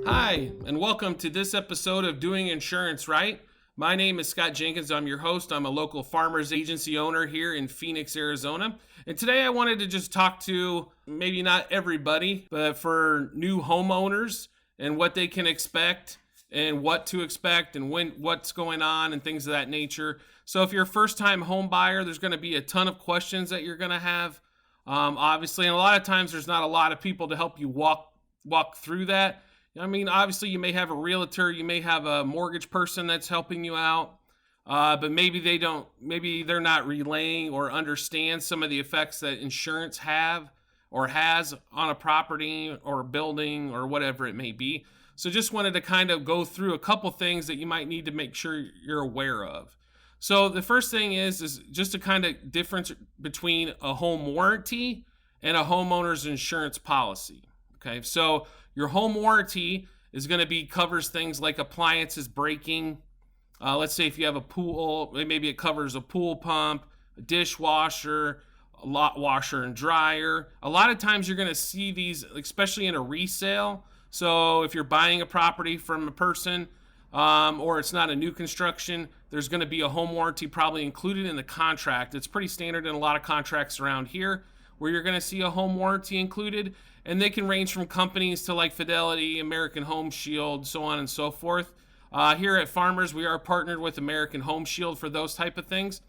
Hi, and welcome to this episode of Doing Insurance Right. My name is Scott Jenkins. I'm your host. I'm a local farmers agency owner here in Phoenix, Arizona. And today I wanted to just talk to maybe not everybody, but for new homeowners and what they can expect and what to expect and what's going on and things of that nature. So if you're a first-time home buyer, there's going to be a ton of questions that you're going to have. Obviously, and a lot of times there's not a lot of people to help you walk through that. I mean, obviously you may have a realtor, you may have a mortgage person that's helping you out, but maybe they're not relaying or understand some of the effects that insurance have or has on a property or a building or whatever it may be. So just wanted to kind of go through a couple things that you might need to make sure you're aware of. So the first thing is just a kind of difference between a home warranty and a homeowner's insurance policy. Okay, so your home warranty is going to be covers things like appliances breaking. Let's say if you have a pool, maybe it covers a pool pump, a dishwasher, a lot washer and dryer. A lot of times you're going to see these, especially in a resale. So if you're buying a property from a person or it's not a new construction, there's going to be a home warranty probably included in the contract. It's pretty standard in a lot of contracts around here where you're going to see a home warranty included. And they can range from companies to like Fidelity, American Home Shield, so on and so forth. Here at Farmers, we are partnered with American Home Shield for those type of things.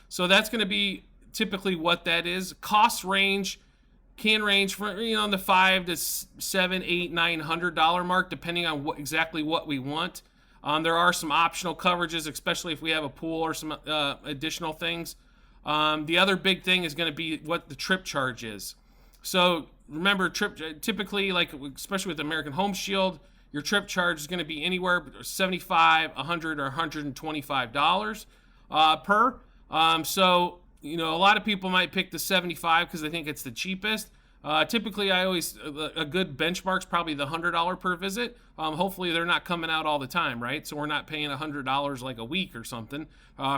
So that's going to be typically what that is. Cost can range from in the $500 to $700, $800, $900 mark, depending on exactly what we want. There are some optional coverages, especially if we have a pool or some additional things. The other big thing is going to be what the trip charge is. So remember, typically, like especially with American Home Shield, your trip charge is going to be anywhere $75, $100, or $125 per. So a lot of people might pick the 75 because they think it's the cheapest. Typically, a good benchmark's probably the $100 per visit. Hopefully, they're not coming out all the time, right? So we're not paying $100 like a week or something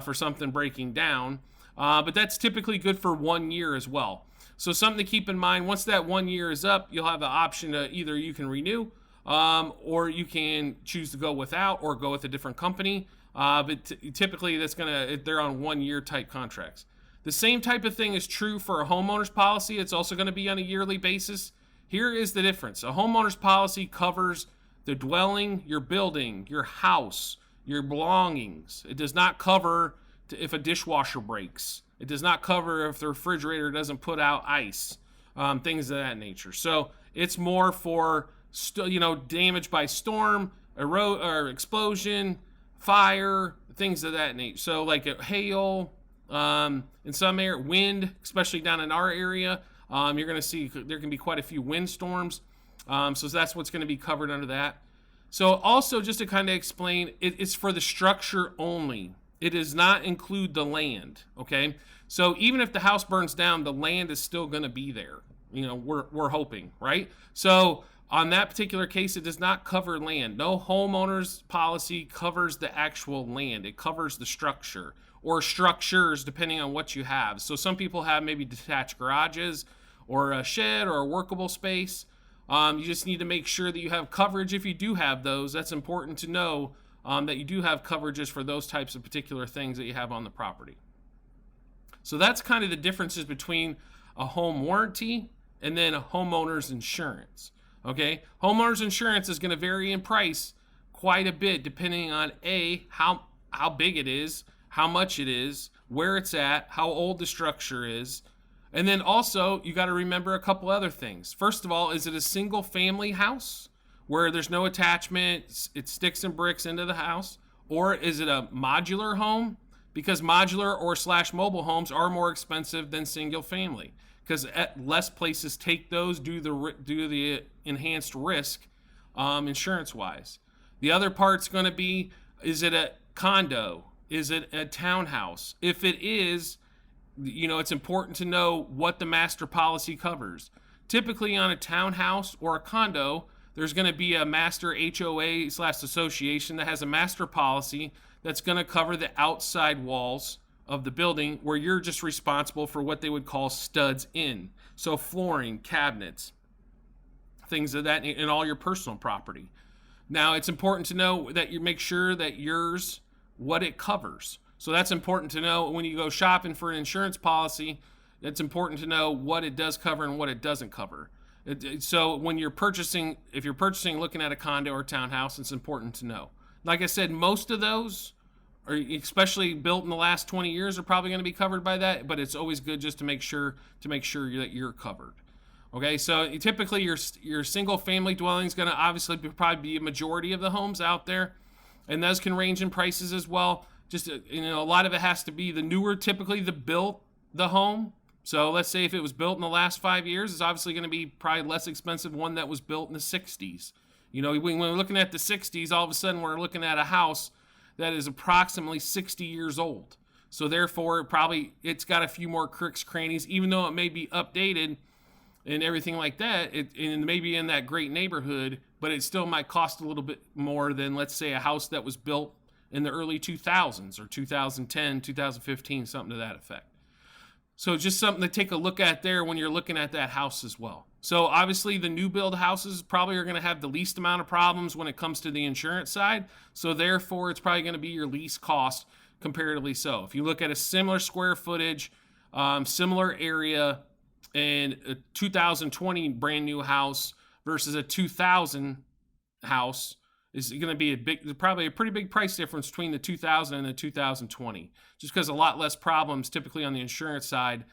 for something breaking down. But that's typically good for 1 year as well. So something to keep in mind, once that 1 year is up, you'll have the option to either you can renew or you can choose to go without or go with a different company. But typically they're on 1 year type contracts. The same type of thing is true for a homeowner's policy. It's also going to be on a yearly basis. Here is the difference. A homeowner's policy covers the dwelling, your building, your house, your belongings. It does not cover if a dishwasher breaks. It does not cover if the refrigerator doesn't put out ice, things of that nature. So it's more for damage by storm, or explosion, fire, things of that nature. So like hail, in some area, wind, especially down in our area, you're going to see there can be quite a few wind storms. So that's what's going to be covered under that. So also just to kind of explain, it's for the structure only. It does not include the land, okay? So even if the house burns down, the land is still going to be there. We're hoping, right? So on that particular case, it does not cover land. No homeowner's policy covers the actual land. It covers the structure or structures, depending on what you have. So some people have maybe detached garages or a shed or a workable space. You just need to make sure that you have coverage if you do have those. That's important to know. That you do have coverages for those types of particular things that you have on the property. So that's kind of the differences between a home warranty and then a homeowner's insurance. Okay, homeowner's insurance is going to vary in price quite a bit depending on how big it is, how much it is, where it's at, how old the structure is. And then also you got to remember a couple other things. First of all, is it a single family house where there's no attachment, it sticks and bricks into the house? Or is it a modular home? Because modular or / mobile homes are more expensive than single family because less places take those due to the enhanced risk insurance wise. The other part's going to be, is it a condo? Is it a townhouse? If it is, it's important to know what the master policy covers. Typically on a townhouse or a condo, there's going to be a master HOA/association that has a master policy that's going to cover the outside walls of the building where you're just responsible for what they would call studs in. So flooring, cabinets, things of that, and all your personal property. Now, it's important to know that you make sure that yours, what it covers. So that's important to know when you go shopping for an insurance policy. It's important to know what it does cover and what it doesn't cover. So when you're purchasing, if you're purchasing, looking at a condo or townhouse, it's important to know. Like I said, most of those, or especially built in the last 20 years, are probably going to be covered by that. But it's always good just to make sure that you're covered. Okay, so typically your single family dwelling is going to obviously probably be a majority of the homes out there, and those can range in prices as well. Just a lot of it has to be the newer, typically the home. So let's say if it was built in the last 5 years, it's obviously going to be probably less expensive one that was built in the 60s. When we're looking at the 60s, all of a sudden we're looking at a house that is approximately 60 years old. So therefore, it's got a few more crooks, crannies, even though it may be updated and everything like that, and maybe in that great neighborhood, but it still might cost a little bit more than, let's say, a house that was built in the early 2000s or 2010, 2015, something to that effect. So just something to take a look at there when you're looking at that house as well. So obviously the new build houses probably are going to have the least amount of problems when it comes to the insurance side. So therefore, it's probably going to be your least cost comparatively so. If you look at a similar square footage, similar area, and a 2020 brand new house versus a 2000 house is going to be probably a pretty big price difference between the 2000 and the 2020, just because a lot less problems typically on the insurance side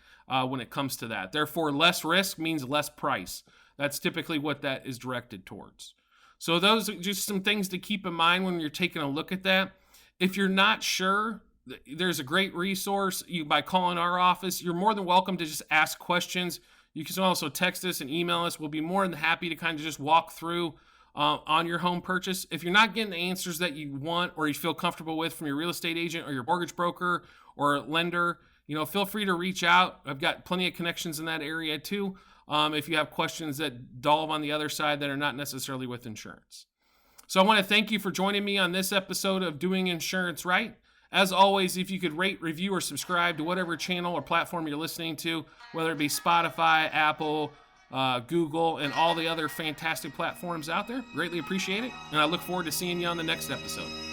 when it comes to that. Therefore, less risk means less price. That's typically what that is directed towards. So those are just some things to keep in mind when you're taking a look at that. If you're not sure, there's a great resource. By calling our office, you're more than welcome to just ask questions. You can also text us and email us. We'll be more than happy to kind of just walk through on your home purchase. If you're not getting the answers that you want or you feel comfortable with from your real estate agent or your mortgage broker or lender, feel free to reach out. I've got plenty of connections in that area too. If you have questions that delve on the other side that are not necessarily with insurance. So I want to thank you for joining me on this episode of Doing Insurance Right. As always, if you could rate, review, or subscribe to whatever channel or platform you're listening to, whether it be Spotify, Apple, Google, and all the other fantastic platforms out there, greatly appreciate it. And I look forward to seeing you on the next episode.